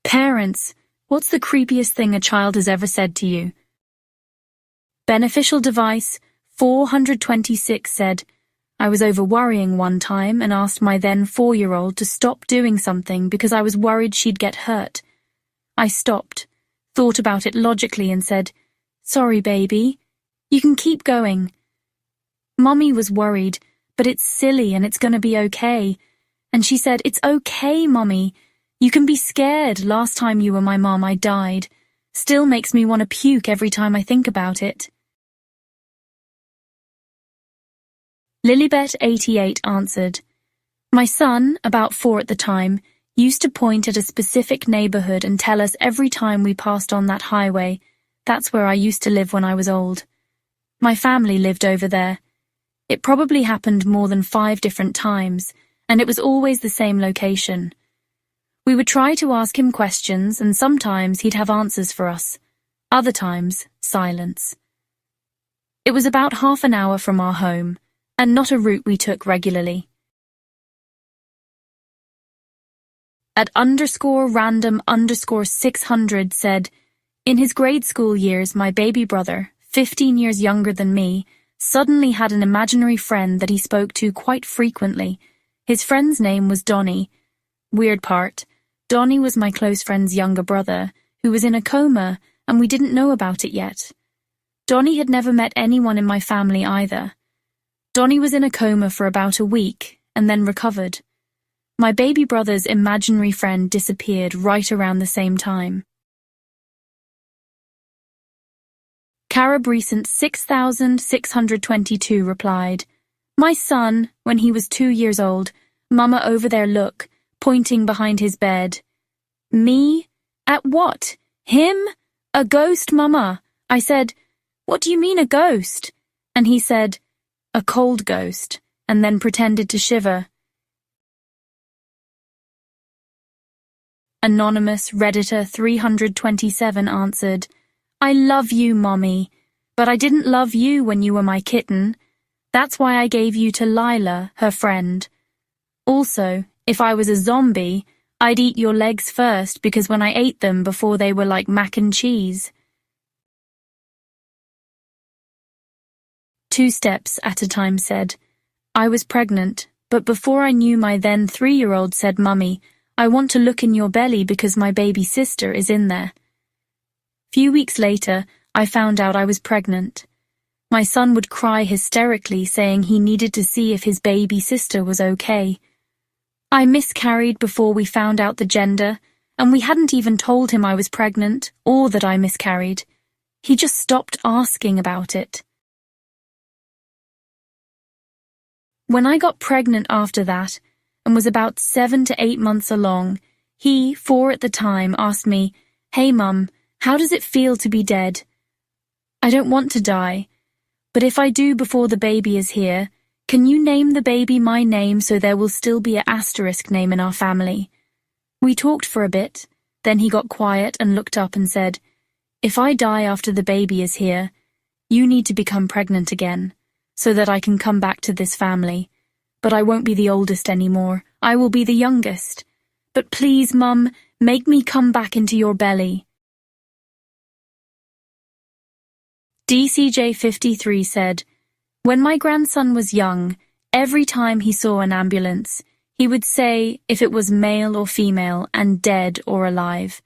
Parents, what's the creepiest thing a child has ever said to you? Beneficial device 426 said, I was over worrying one time and asked my then 4-year-old to stop doing something because I was worried she'd get hurt. I stopped, thought about it logically and said, sorry, baby. You can keep going. Mummy was worried, but it's silly and it's gonna be okay. And she said, it's okay, Mummy. You can be scared. Last time you were my mom, I died. Still makes me want to puke every time I think about it. Lilybet88 answered, my son, about 4 at the time, used to point at a specific neighborhood and tell us every time we passed on that highway, that's where I used to live when I was old. My family lived over there. It probably happened more than 5 different times, and it was always the same location. We would try to ask him questions, and sometimes he'd have answers for us. Other times, silence. It was about half an hour from our home, and not a route we took regularly. At _random_600 said, in his grade school years, my baby brother, 15 years younger than me, suddenly had an imaginary friend that he spoke to quite frequently. His friend's name was Donnie. Weird part, Donnie was my close friend's younger brother, who was in a coma, and we didn't know about it yet. Donnie had never met anyone in my family either. Donnie was in a coma for about a week, and then recovered. My baby brother's imaginary friend disappeared right around the same time. Carib Recent 6622 replied, my son, when he was 2 years old, Mama over there look, pointing behind his bed. Me? At what? Him? A ghost, Mama. I said, what do you mean a ghost? And he said, a cold ghost, and then pretended to shiver. Anonymous Redditor 327 answered, I love you, Mommy, but I didn't love you when you were my kitten. That's why I gave you to Lila, her friend. Also, if I was a zombie, I'd eat your legs first because when I ate them before they were like mac and cheese. 2 steps at a time said, I was pregnant, but before I knew my then 3-year-old said, Mummy, I want to look in your belly because my baby sister is in there. Few weeks later, I found out I was pregnant. My son would cry hysterically, saying he needed to see if his baby sister was okay. I miscarried before we found out the gender, and we hadn't even told him I was pregnant or that I miscarried. He just stopped asking about it. When I got pregnant after that, and was about 7 to 8 months along, he, 4 at the time, asked me, hey Mum, how does it feel to be dead? I don't want to die, but if I do before the baby is here, can you name the baby my name so there will still be an asterisk name in our family? We talked for a bit, then he got quiet and looked up and said, if I die after the baby is here, you need to become pregnant again, so that I can come back to this family. But I won't be the oldest anymore, I will be the youngest. But please, Mum, make me come back into your belly. DCJ53 said, when my grandson was young, every time he saw an ambulance, he would say if it was male or female and dead or alive.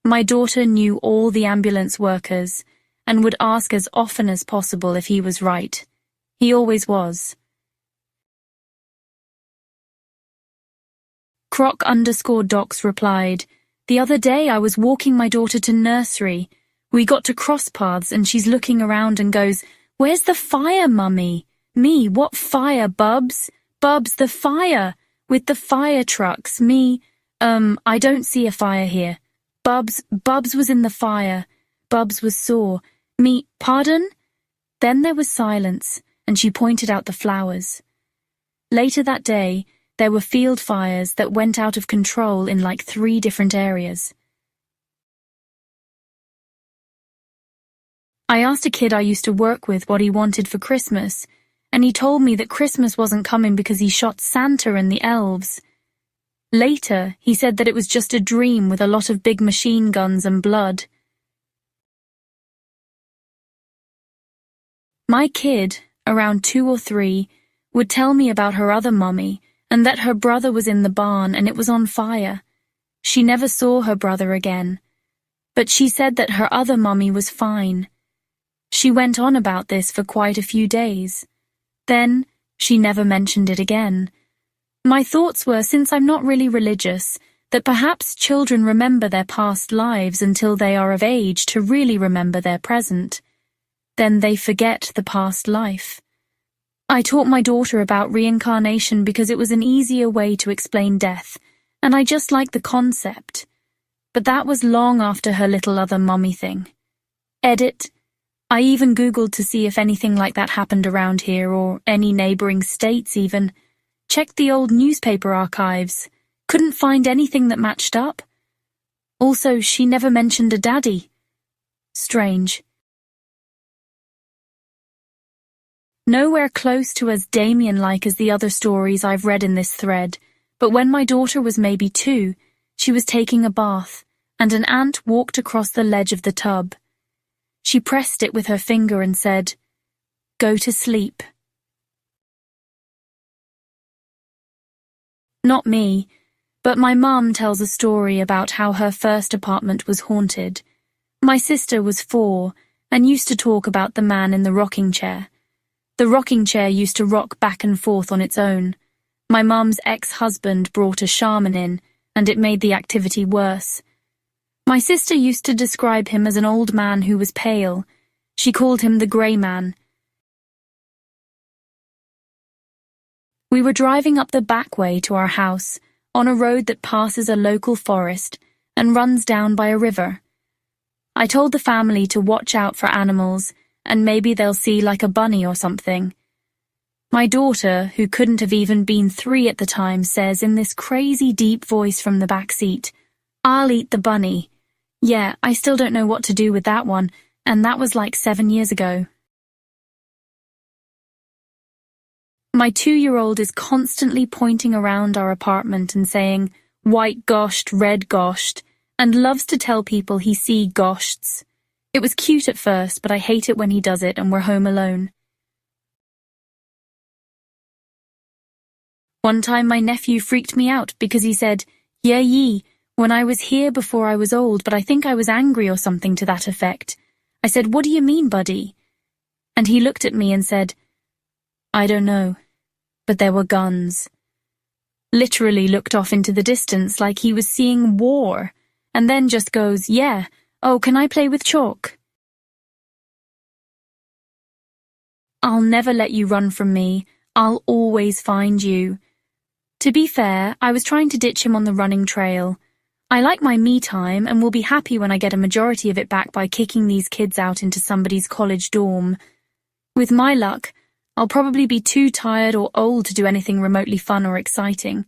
My daughter knew all the ambulance workers and would ask as often as possible if he was right. He always was. Croc_docs replied, the other day I was walking my daughter to nursery. We got to cross paths and she's looking around and goes, where's the fire, Mummy? Me, what fire, Bubs? Bubs, the fire. With the fire trucks. Me, I don't see a fire here. Bubs was in the fire. Bubs was sore. Me, pardon? Then there was silence, and she pointed out the flowers. Later that day, there were field fires that went out of control in like 3 different areas. I asked a kid I used to work with what he wanted for Christmas, and he told me that Christmas wasn't coming because he shot Santa and the elves. Later, he said that it was just a dream with a lot of big machine guns and blood. My kid, around 2 or 3, would tell me about her other mummy and that her brother was in the barn and it was on fire. She never saw her brother again, but she said that her other mummy was fine. She went on about this for quite a few days. Then, she never mentioned it again. My thoughts were, since I'm not really religious, that perhaps children remember their past lives until they are of age to really remember their present. Then they forget the past life. I taught my daughter about reincarnation because it was an easier way to explain death, and I just liked the concept. But that was long after her little other mummy thing. Edit. I even Googled to see if anything like that happened around here or any neighboring states even. Checked the old newspaper archives. Couldn't find anything that matched up. Also, she never mentioned a daddy. Strange. Nowhere close to as Damien-like as the other stories I've read in this thread, but when my daughter was maybe 2, she was taking a bath, and an ant walked across the ledge of the tub. She pressed it with her finger and said, "Go to sleep." Not me, but my mum tells a story about how her first apartment was haunted. My sister was 4 and used to talk about the man in the rocking chair. The rocking chair used to rock back and forth on its own. My mum's ex-husband brought a shaman in, and it made the activity worse. My sister used to describe him as an old man who was pale. She called him the grey man. We were driving up the back way to our house, on a road that passes a local forest and runs down by a river. I told the family to watch out for animals, and maybe they'll see like a bunny or something. My daughter, who couldn't have even been 3 at the time, says in this crazy deep voice from the back seat, "I'll eat the bunny." Yeah, I still don't know what to do with that one, and that was like 7 years ago. My 2-year-old is constantly pointing around our apartment and saying, "White goshed, red goshed," and loves to tell people he see ghosts. It was cute at first, but I hate it when he does it and we're home alone. One time my nephew freaked me out because he said, "Yeah, ye, when I was here before I was old, but I think I was angry or something to that effect." I said, "What do you mean, buddy?" And he looked at me and said, "I don't know, but there were guns." Literally looked off into the distance like he was seeing war, and then just goes, "Yeah, oh, can I play with chalk?" I'll never let you run from me. I'll always find you. To be fair, I was trying to ditch him on the running trail. I like my me time and will be happy when I get a majority of it back by kicking these kids out into somebody's college dorm. With my luck, I'll probably be too tired or old to do anything remotely fun or exciting.